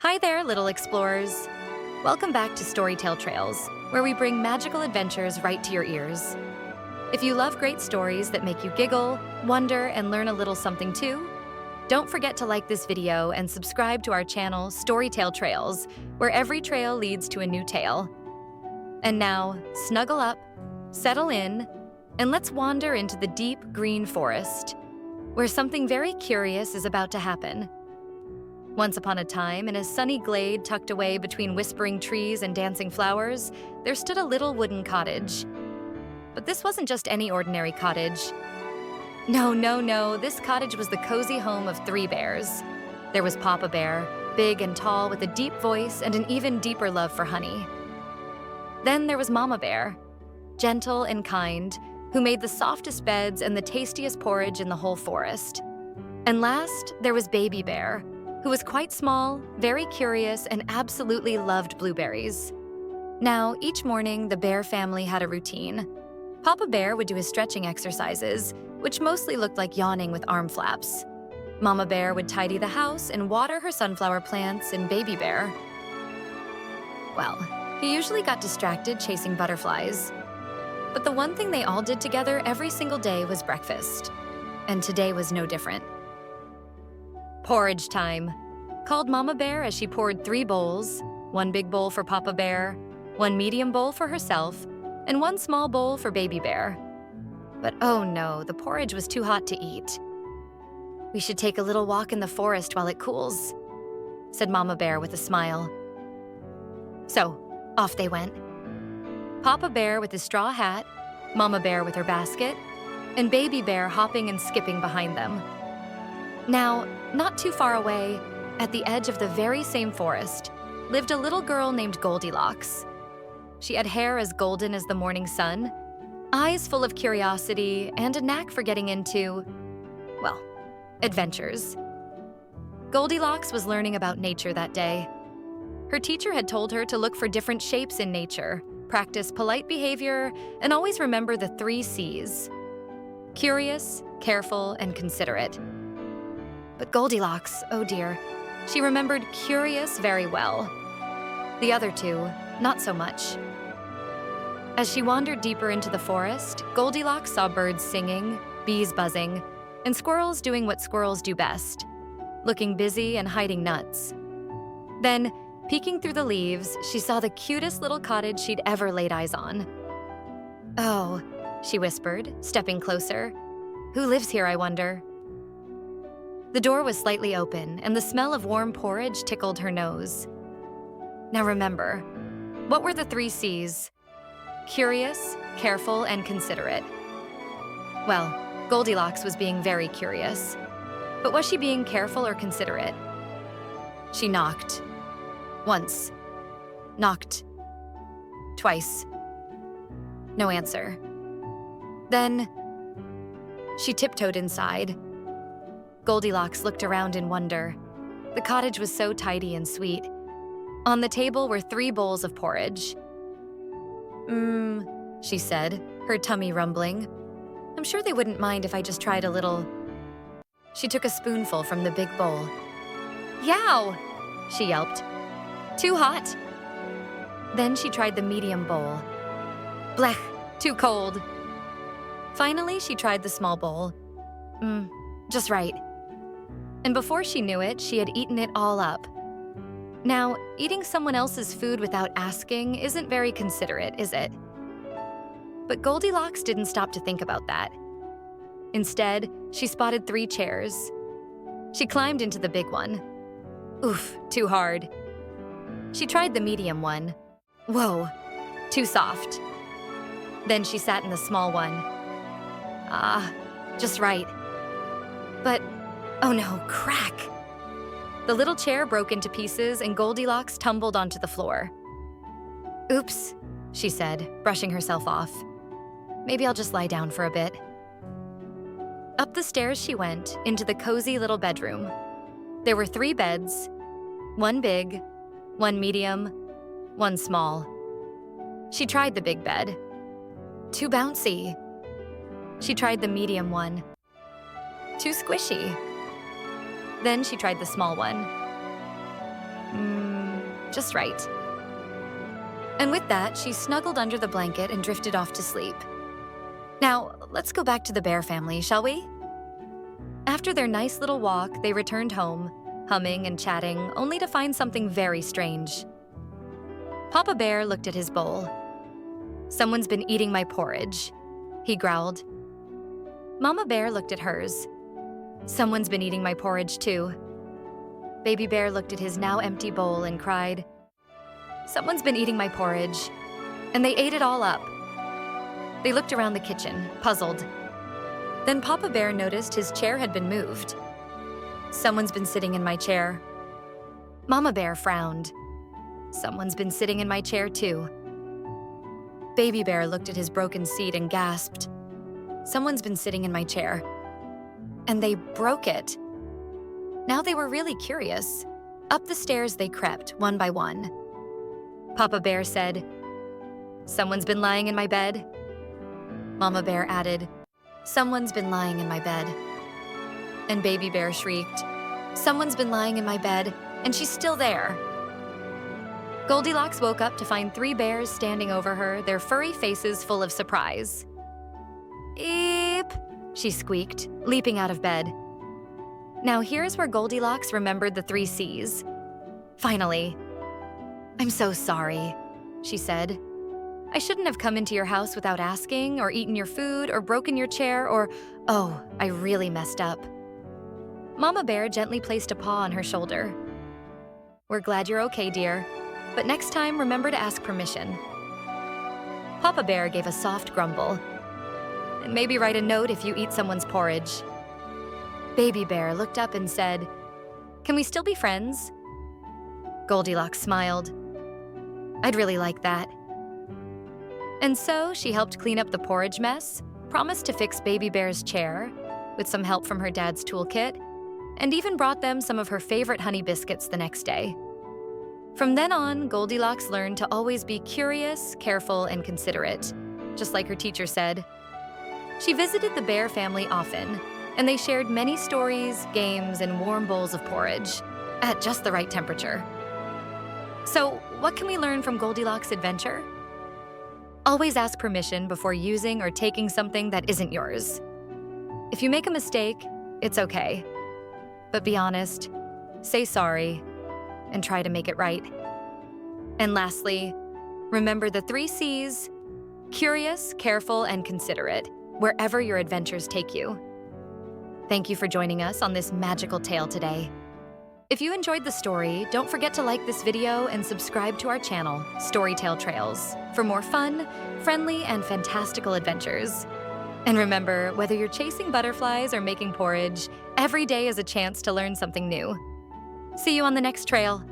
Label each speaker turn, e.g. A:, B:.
A: Hi there, little explorers. Welcome back to Storytale Trails, where we bring magical adventures right to your ears. If you love great stories that make you giggle, wonder, and learn a little something too, don't forget to like this video and subscribe to our channel, Storytale Trails, where every trail leads to a new tale. And now, snuggle up, settle in, and let's wander into the deep green forest, where something very curious is about to happen. Once upon a time, in a sunny glade tucked away between whispering trees and dancing flowers, there stood a little wooden cottage. But this wasn't just any ordinary cottage. No, this cottage was the cozy home of three bears. There was Papa Bear, big and tall with a deep voice and an even deeper love for honey. Then there was Mama Bear, gentle and kind, who made the softest beds and the tastiest porridge in the whole forest. And last, there was Baby Bear, who was quite small, very curious, and absolutely loved blueberries. Now, each morning, the bear family had a routine. Papa Bear would do his stretching exercises, which mostly looked like yawning with arm flaps. Mama Bear would tidy the house and water her sunflower plants, and Baby Bear, well, he usually got distracted chasing butterflies. But the one thing they all did together every single day was breakfast. And today was no different. Porridge time, called Mama Bear as she poured 3 bowls, one big bowl for Papa Bear, one medium bowl for herself, and one small bowl for Baby Bear. But oh no, the porridge was too hot to eat. "We should take a little walk in the forest while it cools," said Mama Bear with a smile. So, off they went. Papa Bear with his straw hat, Mama Bear with her basket, and Baby Bear hopping and skipping behind them. Now, not too far away, at the edge of the very same forest, lived a little girl named Goldilocks. She had hair as golden as the morning sun, eyes full of curiosity, and a knack for getting into, well, adventures. Goldilocks was learning about nature that day. Her teacher had told her to look for different shapes in nature, practice polite behavior, and always remember the 3 C's: curious, careful, and considerate. But Goldilocks, oh dear, she remembered curious very well. The other 2, not so much. As she wandered deeper into the forest, Goldilocks saw birds singing, bees buzzing, and squirrels doing what squirrels do best, looking busy and hiding nuts. Then, peeking through the leaves, she saw the cutest little cottage she'd ever laid eyes on. "Oh," she whispered, stepping closer. "Who lives here, I wonder?" The door was slightly open, and the smell of warm porridge tickled her nose. Now remember, what were the 3 C's? Curious, careful, and considerate. Well, Goldilocks was being very curious. But was she being careful or considerate? She knocked. Once. Knocked. Twice. No answer. Then she tiptoed inside. Goldilocks looked around in wonder. The cottage was so tidy and sweet. On the table were 3 bowls of porridge. She said, her tummy rumbling. "I'm sure they wouldn't mind if I just tried a little." She took a spoonful from the big bowl. "Yow!" she yelped. "Too hot." Then she tried the medium bowl. "Blech, too cold." Finally, she tried the small bowl. Just right. And before she knew it, she had eaten it all up. Now, eating someone else's food without asking isn't very considerate, is it? But Goldilocks didn't stop to think about that. Instead, she spotted 3 chairs. She climbed into the big one. Oof, too hard. She tried the medium one. Whoa, too soft. Then she sat in the small one. Just right. But, oh no, crack! The little chair broke into pieces and Goldilocks tumbled onto the floor. "Oops," she said, brushing herself off. "Maybe I'll just lie down for a bit." Up the stairs she went, into the cozy little bedroom. There were 3 beds, 1 big, 1 medium, 1 small. She tried the big bed. Too bouncy. She tried the medium one. Too squishy. Then she tried the small one. just right. And with that, she snuggled under the blanket and drifted off to sleep. Now, let's go back to the bear family, shall we? After their nice little walk, they returned home, humming and chatting, only to find something very strange. Papa Bear looked at his bowl. "Someone's been eating my porridge," he growled. Mama Bear looked at hers. "Someone's been eating my porridge too." Baby Bear looked at his now empty bowl and cried, "Someone's been eating my porridge." And they ate it all up. They looked around the kitchen, puzzled. Then Papa Bear noticed his chair had been moved. "Someone's been sitting in my chair." Mama Bear frowned. "Someone's been sitting in my chair too." Baby Bear looked at his broken seat and gasped, "Someone's been sitting in my chair." And they broke it. Now they were really curious. Up the stairs they crept, one by one. Papa Bear said, "Someone's been lying in my bed." Mama Bear added, "Someone's been lying in my bed." And Baby Bear shrieked, "Someone's been lying in my bed, and she's still there." Goldilocks woke up to find 3 bears standing over her, their furry faces full of surprise. "Eep," she squeaked, leaping out of bed. Now here's where Goldilocks remembered the 3 C's. Finally. "I'm so sorry," she said. "I shouldn't have come into your house without asking, or eaten your food, or broken your chair, or, oh, I really messed up." Mama Bear gently placed a paw on her shoulder. "We're glad you're okay, dear. But next time, remember to ask permission." Papa Bear gave a soft grumble. "And maybe write a note if you eat someone's porridge." Baby Bear looked up and said, "Can we still be friends?" Goldilocks smiled. "I'd really like that." And so she helped clean up the porridge mess, promised to fix Baby Bear's chair, with some help from her dad's toolkit, and even brought them some of her favorite honey biscuits the next day. From then on, Goldilocks learned to always be curious, careful, and considerate, just like her teacher said. She visited the bear family often, and they shared many stories, games, and warm bowls of porridge, at just the right temperature. So, what can we learn from Goldilocks' adventure? Always ask permission before using or taking something that isn't yours. If you make a mistake, it's okay. But be honest, say sorry, and try to make it right. And lastly, remember the 3 C's: curious, careful, and considerate, wherever your adventures take you. Thank you for joining us on this magical tale today. If you enjoyed the story, don't forget to like this video and subscribe to our channel, Storytale Trails, for more fun, friendly, and fantastical adventures. And remember, whether you're chasing butterflies or making porridge, every day is a chance to learn something new. See you on the next trail.